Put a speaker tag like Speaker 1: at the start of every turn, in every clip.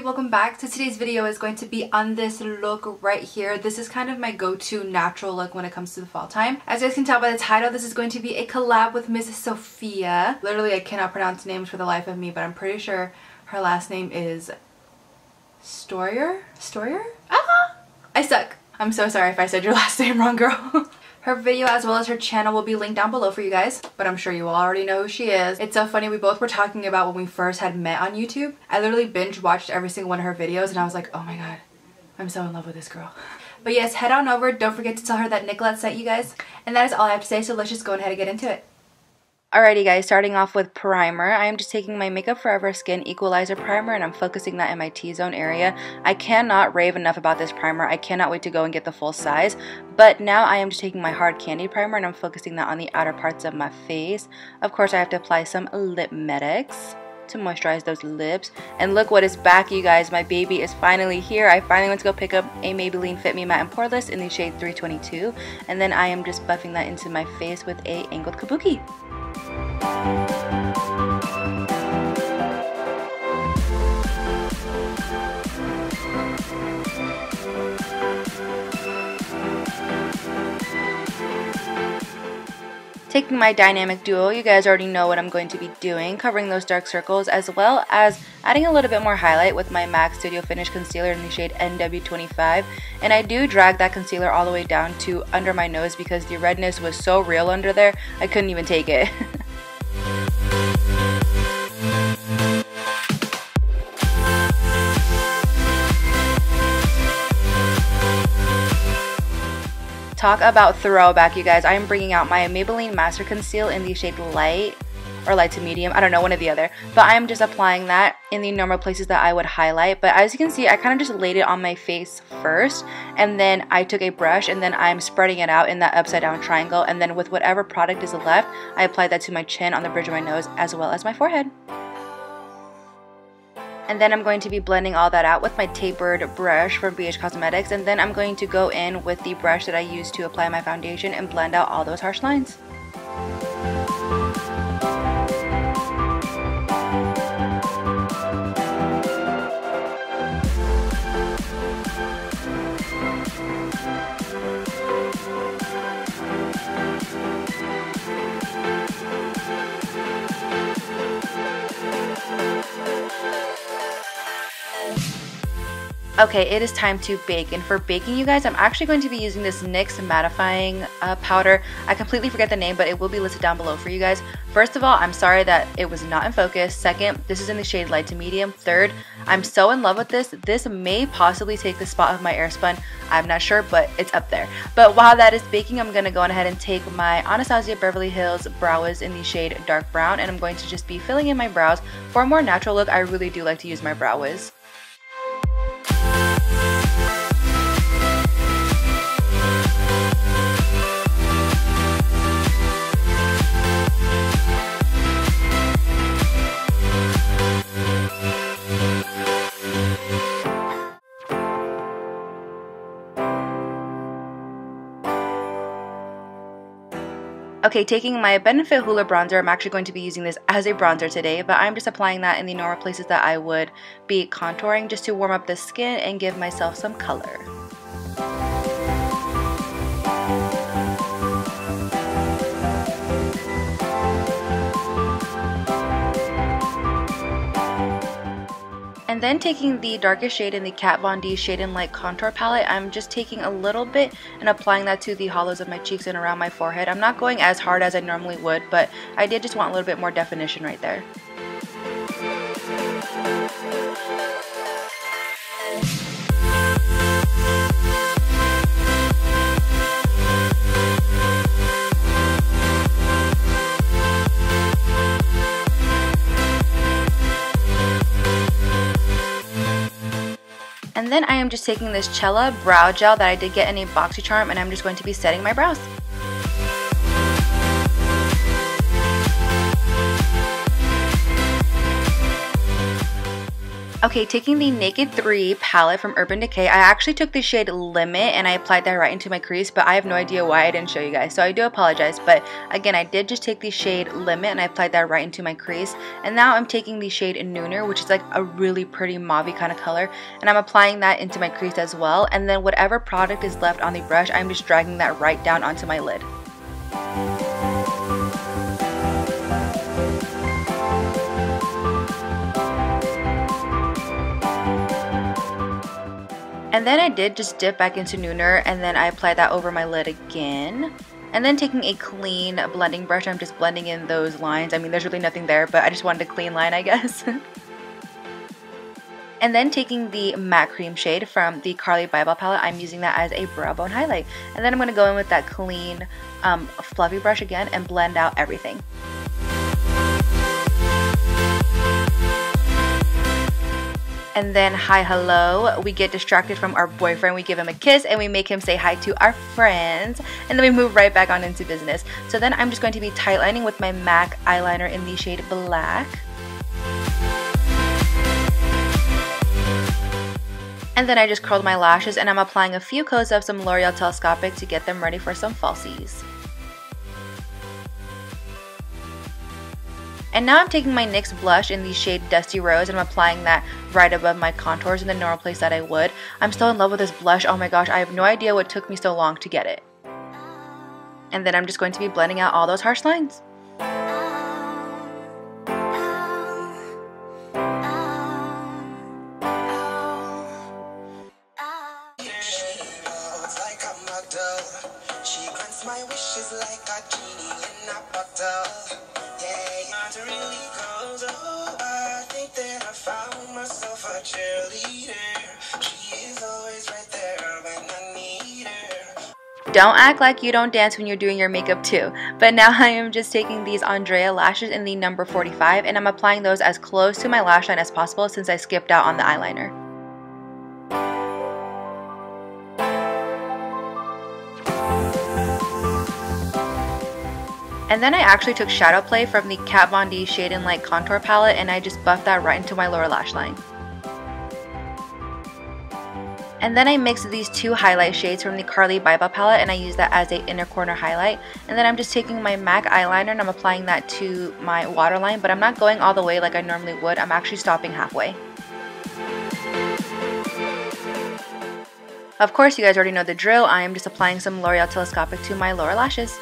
Speaker 1: welcome back. So today's video is going to be on this look right here. This is kind of my go-to natural look when it comes to the fall time. As you guys can tell by the title, this is going to be a collab with Miss Sophia. Literally, I cannot pronounce names for the life of me, but I'm pretty sure her last name is Stoyer? I suck. I'm so sorry if I said your last name wrong, girl. Her video as well as her channel will be linked down below for you guys, but I'm sure you all already know who she is. It's so funny, we both were talking about when we first had met on YouTube. I literally binge watched every single one of her videos and I was like, oh my god, I'm so in love with this girl. But yes, head on over. Don't forget to tell her that Nicolette sent you guys. And that is all I have to say, so let's just go ahead and get into it. Alrighty guys, starting off with primer. I am just taking my Makeup Forever Skin Equalizer primer and I'm focusing that in my T-zone area. I cannot rave enough about this primer. I cannot wait to go and get the full size. But now I am just taking my Hard Candy primer and I'm focusing that on the outer parts of my face. Of course, I have to apply some lip medics to moisturize those lips. And look what is back, you guys. My baby is finally here. I finally went to go pick up a Maybelline Fit Me Matte and Poreless in the shade 322. And then I am just buffing that into my face with a angled kabuki. Taking my Dynamic Duo, you guys already know what I'm going to be doing, covering those dark circles as well as adding a little bit more highlight with my MAC Studio Finish Concealer in the shade NW25. And I do drag that concealer all the way down to under my nose because the redness was so real under there, I couldn't even take it. Talk about throwback, you guys. I am bringing out my Maybelline Master Conceal in the shade Light or Light to Medium. I don't know, one or the other. But I am just applying that in the normal places that I would highlight. But as you can see, I kind of just laid it on my face first. And then I took a brush and then I'm spreading it out in that upside down triangle. And then with whatever product is left, I applied that to my chin, on the bridge of my nose, as well as my forehead. And then I'm going to be blending all that out with my tapered brush from BH Cosmetics. And then I'm going to go in with the brush that I used to apply my foundation and blend out all those harsh lines. Okay, it is time to bake, and for baking, you guys, I'm actually going to be using this NYX mattifying powder. I completely forget the name, but it will be listed down below for you guys. First of all, I'm sorry that it was not in focus. Second, this is in the shade Light to Medium. Third, I'm so in love with this. This may possibly take the spot of my Airspun. I'm not sure, but it's up there. But while that is baking, I'm going to go ahead and take my Anastasia Beverly Hills Brow Wiz in the shade Dark Brown, and I'm going to just be filling in my brows. For a more natural look, I really do like to use my Brow Wiz. Okay, taking my Benefit Hoola bronzer, I'm actually going to be using this as a bronzer today, but I'm just applying that in the normal places that I would be contouring just to warm up the skin and give myself some color. And then taking the darkest shade in the Kat Von D Shade and Light Contour Palette, I'm just taking a little bit and applying that to the hollows of my cheeks and around my forehead. I'm not going as hard as I normally would, but I did just want a little bit more definition right there. And then I am just taking this Chella Brow Gel that I did get in a BoxyCharm, and I'm just going to be setting my brows. Okay, taking the Naked 3 palette from Urban Decay, I actually took the shade Limit and I applied that right into my crease, but I have no idea why I didn't show you guys, so I do apologize. But again, I did just take the shade Limit and I applied that right into my crease. And now I'm taking the shade Nooner, which is like a really pretty mauve kind of color, and I'm applying that into my crease as well. And then whatever product is left on the brush, I'm just dragging that right down onto my lid. And then I did just dip back into Nooner and then I applied that over my lid again. And then taking a clean blending brush, I'm just blending in those lines. I mean, there's really nothing there, but I just wanted a clean line, I guess. And then taking the matte cream shade from the Carli Bybel palette, I'm using that as a brow bone highlight. And then I'm going to go in with that clean, fluffy brush again and blend out everything. And then hi hello, we get distracted from our boyfriend, we give him a kiss and we make him say hi to our friends, and then we move right back on into business. So then I'm just going to be tightlining with my MAC eyeliner in the shade Black. And then I just curled my lashes and I'm applying a few coats of some L'Oreal Telescopic to get them ready for some falsies. And now I'm taking my NYX blush in the shade Dusty Rose and I'm applying that right above my contours in the normal place that I would. I'm still in love with this blush. Oh my gosh, I have no idea what took me so long to get it. And then I'm just going to be blending out all those harsh lines. Don't act like you don't dance when you're doing your makeup too. But now I am just taking these Andrea Lashes in the number 45 and I'm applying those as close to my lash line as possible since I skipped out on the eyeliner. And then I actually took Shadow Play from the Kat Von D Shade and Light Contour Palette and I just buffed that right into my lower lash line. And then I mixed these two highlight shades from the Carli Bybel palette and I use that as an inner corner highlight. And then I'm just taking my MAC eyeliner and I'm applying that to my waterline, but I'm not going all the way like I normally would. I'm actually stopping halfway. Of course, you guys already know the drill. I am just applying some L'Oreal Telescopic to my lower lashes.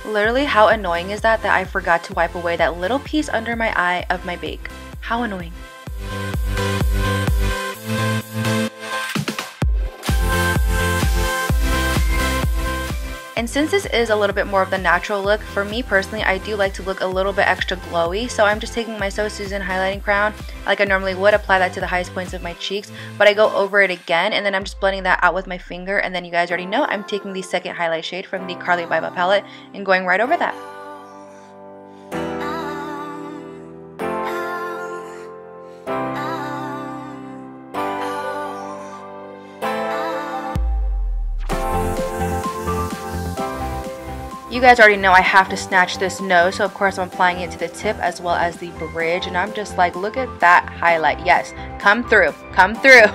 Speaker 1: Literally, how annoying is that I forgot to wipe away that little piece under my eye of my bake? How annoying. And since this is a little bit more of the natural look, for me personally, I do like to look a little bit extra glowy. So I'm just taking my So Susan highlighting crown, like I normally would, apply that to the highest points of my cheeks. But I go over it again, and then I'm just blending that out with my finger. And then you guys already know, I'm taking the second highlight shade from the Carli Bybel palette and going right over that. You guys already know I have to snatch this nose, so of course I'm applying it to the tip as well as the bridge, and I'm just like, look at that highlight. Yes, come through, come through.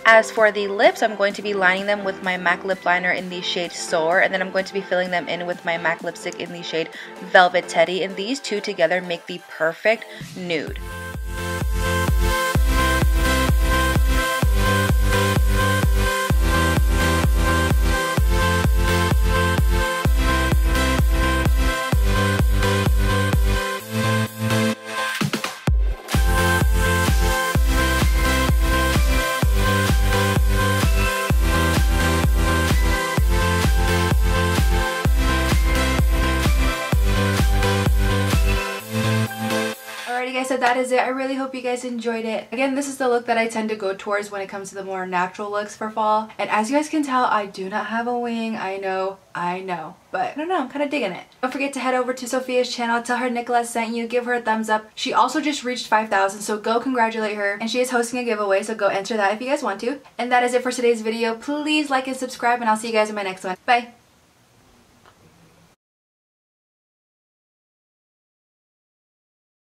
Speaker 1: As for the lips, I'm going to be lining them with my MAC lip liner in the shade Soar, and then I'm going to be filling them in with my MAC lipstick in the shade Velvet Teddy, and these two together make the perfect nude. said, that is it. I really hope you guys enjoyed it. Again, this is the look that I tend to go towards when it comes to the more natural looks for fall. And as you guys can tell, I do not have a wing. I know, but I don't know, I'm kind of digging it. Don't forget to head over to Sophia's channel, tell her Nicholas sent you, give her a thumbs up. She also just reached 5,000, so go congratulate her. And she is hosting a giveaway, so go enter that if you guys want to. And that is it for today's video. Please like and subscribe, and I'll see you guys in my next one. Bye!